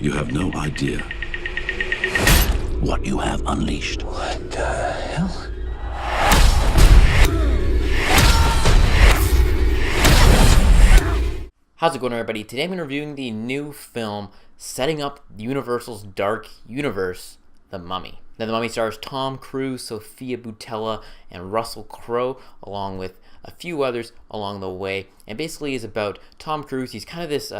You have no idea what you have unleashed. What the hell? How's it going, everybody? Today I'm reviewing the new film setting up Universal's dark universe, The Mummy. Now, The Mummy stars Tom Cruise, Sofia Boutella, and Russell Crowe, along with a few others along the way, and basically is about Tom Cruise. He's kind of this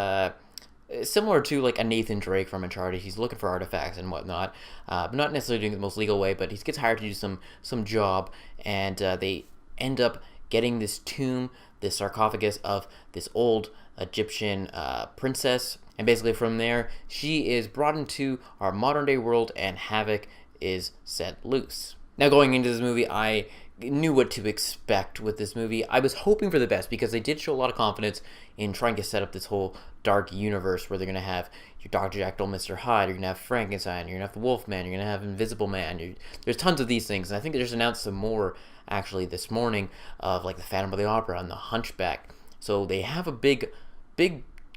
similar to like a Nathan Drake from Uncharted. He's looking for artifacts and whatnot, but not necessarily doing it the most legal way. But he gets hired to do some job, and they end up getting this tomb, this sarcophagus of this old Egyptian princess, and basically from there she is brought into our modern day world and havoc is set loose. Now, going into this movie, I knew what to expect with this movie. I was hoping for the best because they did show a lot of confidence in trying to set up this whole dark universe where they're going to have your Dr. Jekyll, Mr. Hyde, you're going to have Frankenstein, you're going to have the Wolfman, you're going to have Invisible Man. There's tons of these things, and I think they just announced some more actually this morning of like the Phantom of the Opera and the Hunchback. So they have a big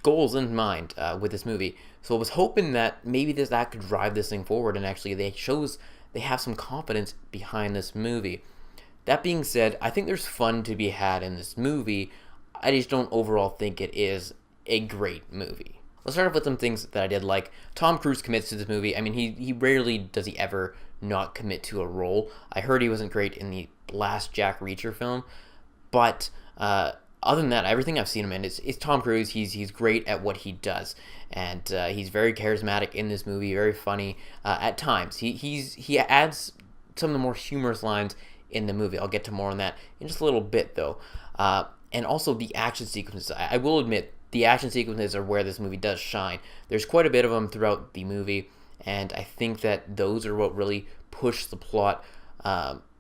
goals in mind with this movie. So I was hoping that maybe that could drive this thing forward, and actually they have some confidence behind this movie. That being said, I think there's fun to be had in this movie. I just don't overall think it is a great movie. Let's start off with some things that I did like. Tom Cruise commits to this movie. I mean, he rarely does he ever not commit to a role. I heard he wasn't great in the last Jack Reacher film, but other than that, everything I've seen him in is Tom Cruise. He's great at what he does, and he's very charismatic in this movie, very funny at times. He adds some of the more humorous lines in the movie. I'll get to more on that in just a little bit, though. And also the action sequences. I will admit, the action sequences are where this movie does shine. There's quite a bit of them throughout the movie, and I think that those are what really push the plot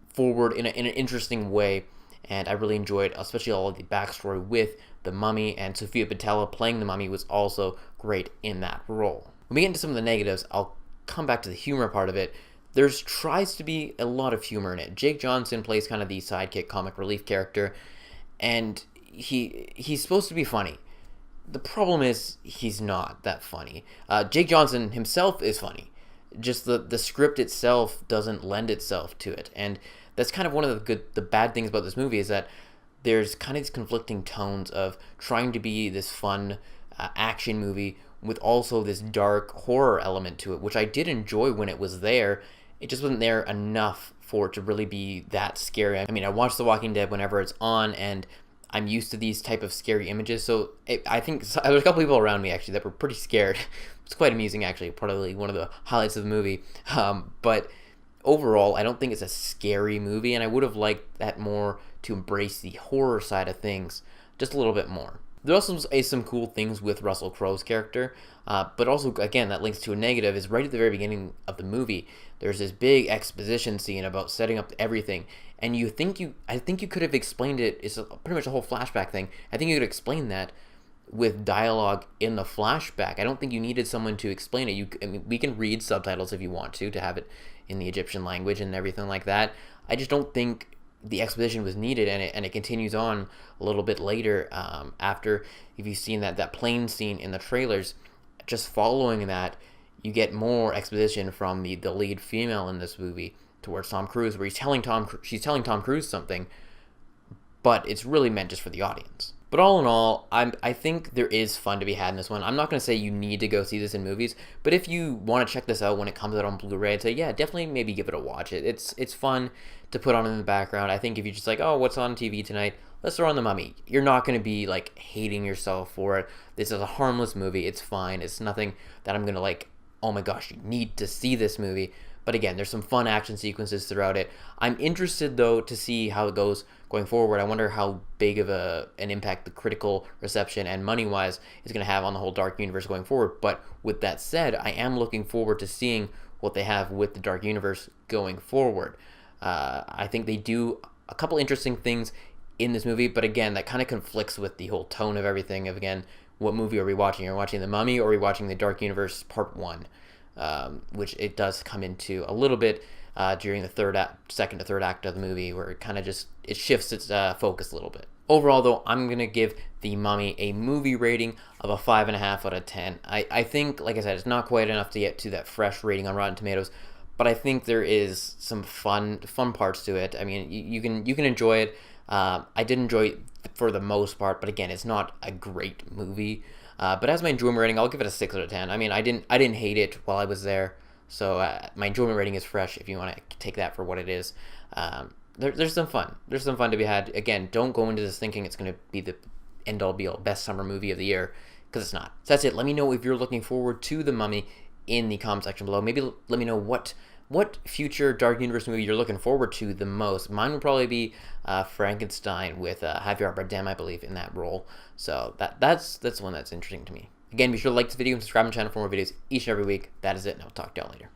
forward in an interesting way. And I really enjoyed, especially all of the backstory with the Mummy, and Sofia Boutella playing the Mummy was also great in that role. When we get into some of the negatives, I'll come back to the humor part of it. There's tries to be a lot of humor in it. Jake Johnson plays kind of the sidekick comic relief character, and he's supposed to be funny. The problem is he's not that funny. Jake Johnson himself is funny. Just the script itself doesn't lend itself to it, and that's kind of one of the bad things about this movie is that there's kind of these conflicting tones of trying to be this fun action movie with also this dark horror element to it, which I did enjoy when it was there. It just wasn't there enough for it to really be that scary. I mean, I watch The Walking Dead whenever it's on, and I'm used to these type of scary images, so I think there's a couple people around me actually that were pretty scared. It's quite amusing, actually, probably one of the highlights of the movie. But overall, I don't think it's a scary movie, and I would have liked that more to embrace the horror side of things just a little bit more. There also is some cool things with Russell Crowe's character, but also, again, that links to a negative, is right at the very beginning of the movie, there's this big exposition scene about setting up everything, and I think you could have explained it. It's pretty much a whole flashback thing. I think you could explain that with dialogue in the flashback. I don't think you needed someone to explain it. I mean, we can read subtitles if you want to have it in the Egyptian language and everything like that. I just don't think the exposition was needed, and it continues on a little bit later after, if you've seen that plane scene in the trailers, just following that, you get more exposition from the lead female in this movie towards Tom Cruise, where she's telling Tom Cruise something, but it's really meant just for the audience. But all in all, I think there is fun to be had in this one. I'm not going to say you need to go see this in movies, but if you want to check this out when it comes out on Blu-ray, I'd say, yeah, definitely maybe give it a watch. It's fun to put on in the background. I think if you're just like, oh, what's on TV tonight? Let's throw on The Mummy. You're not going to be like hating yourself for it. This is a harmless movie. It's fine. It's nothing that I'm going to like, oh my gosh, you need to see this movie. But again, there's some fun action sequences throughout it. I'm interested, though, to see how it goes going forward. I wonder how big of an impact the critical reception and money-wise is going to have on the whole Dark Universe going forward. But with that said, I am looking forward to seeing what they have with the Dark Universe going forward. I think they do a couple interesting things in this movie, but again, that kind of conflicts with the whole tone of everything of, again, what movie are we watching? Are we watching The Mummy, or are we watching The Dark Universe Part 1? Which it does come into a little bit during the second to third act of the movie, where it kind of just shifts its focus a little bit. Overall, though, I'm going to give The Mummy a movie rating of a 5.5 out of 10. I think, like I said, it's not quite enough to get to that fresh rating on Rotten Tomatoes, but I think there is some fun parts to it. I mean, you can enjoy it. I did enjoy it for the most part, but again, it's not a great movie. But as my enjoyment rating, I'll give it a 6 out of 10. I mean, I didn't hate it while I was there, so my enjoyment rating is fresh if you want to take that for what it is. There's some fun. There's some fun to be had. Again, don't go into this thinking it's going to be the end-all be-all best summer movie of the year, because it's not. So that's it. Let me know if you're looking forward to The Mummy in the comment section below. Maybe let me know what future Dark Universe movie you're looking forward to the most. Mine would probably be Frankenstein with Javier Bardem, I believe, in that role. So that's one that's interesting to me. Again, be sure to like this video and subscribe to the channel for more videos each and every week. That is it, and I'll talk to y'all later.